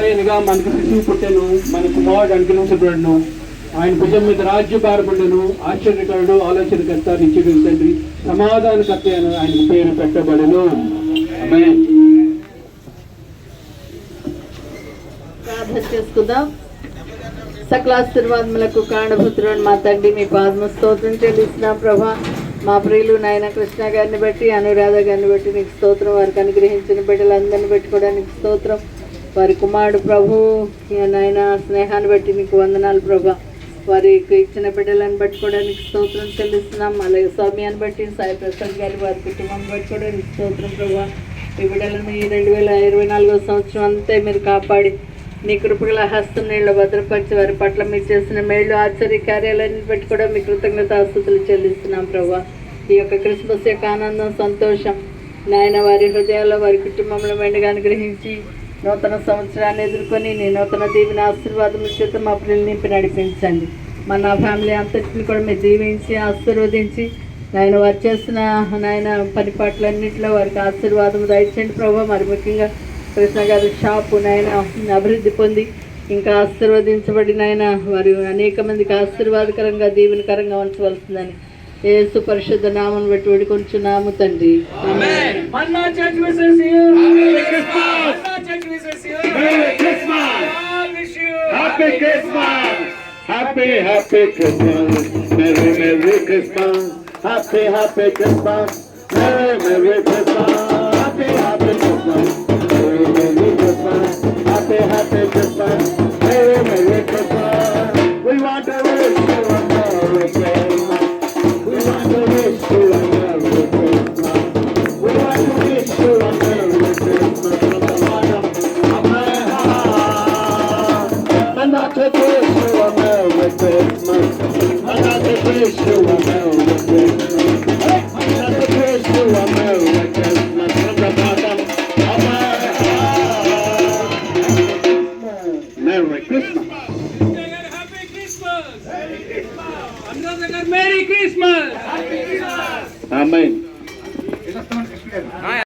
బలైనగా మనకు శిశువు పుట్టెను, మన కుమారుడు అనుగ్రహించబడును. ఆయన భుజం మీద రాజ్యభారముండును. ఆశ్చర్యకరుడు, ఆలోచనకర్త, నిత్యుడు తండ్రి, సమాధానకర్త అని ఆయన పేరు పెట్టబడును. ఆమేన్. ప్రార్థన చేసుకుందాం. సకలాశీర్వాదములకు కారణభూతుడు మా తండ్రి, మీ పాదము స్తోత్రం చెల్లిస్తున్నాం ప్రభా. మా ప్రియులు నాయన కృష్ణ గారిని బట్టి, అనురాధ గారిని బట్టి నీకు స్తోత్రం. వారికి అనుగ్రహించిన బిడ్డలందరినీ బట్టి కూడా నీకు స్తోత్రం. వారి కుమారుడు ప్రభు నాయన స్నేహాన్ని బట్టి నీకు వందనాలు ప్రభా. వారికి ఇచ్చిన బిడ్డలను బట్టి కూడా నీకు స్తోత్రం చెల్లిస్తున్నాం. అలాగే సౌమ్యాన్ని బట్టి, సాయి ప్రసాద్ గారి వారి కుటుంబం బట్టి కూడా నీకు స్తోత్రం ప్రభా. ఈ బిడ్డలను ఈ 2024వ సంవత్సరం అంతా మీరు కాపాడి నీ కృపగల హస్తం నీళ్ళు భద్రపరిచి వారి పట్ల మీరు చేసిన మేళ్ళు ఆశ్చర్య కార్యాలయాన్ని బట్టి కూడా మీ కృతజ్ఞతాస్తుతులు చెల్లిస్తున్నాం ప్రభా. ఈ యొక్క క్రిస్మస్ యొక్క ఆనందం, సంతోషం నాయన వారి హృదయాల్లో, వారి కుటుంబంలో మెండుగా అనుగ్రహించి నూతన సంవత్సరాన్ని ఎదుర్కొని నీ నూతన దీవెన ఆశీర్వాదం చేత మా పిల్లల్ని నింపి నడిపించండి. నా ఫ్యామిలీ అంతటిని కూడా మీరు దీవించి ఆశీర్వదించి నాయన వారు చేసిన నాయన పనిపాట్లన్నింటిలో వారికి ఆశీర్వాదం దయచేయండి ప్రభావ. మరి ముఖ్యంగా కృష్ణ గారి షాపు నాయన అభివృద్ధి పొంది ఇంకా ఆశీర్వదించబడిన ఆయన వారు అనేక మందికి ఆశీర్వాదకరంగా దీవెనకరంగా ఉంచవలసిందని యేసు పరిశుద్ధ నామం బట్టి వేడుకొంచున్నాము తండ్రి. Happy Christmas, Merry Merry Christmas. We want to wish you a Merry Christmas. We want to wish you a Merry Christmas. We want to wish you a Merry Christmas from the bottom of my heart. And not to wish you a Merry Christmas. And not to wish you a Merry Christmas. And not to wish you a Merry Christmas from the bottom of my heart. Merry Christmas. Happy Christmas. Merry Christmas. Merry Christmas. Amen.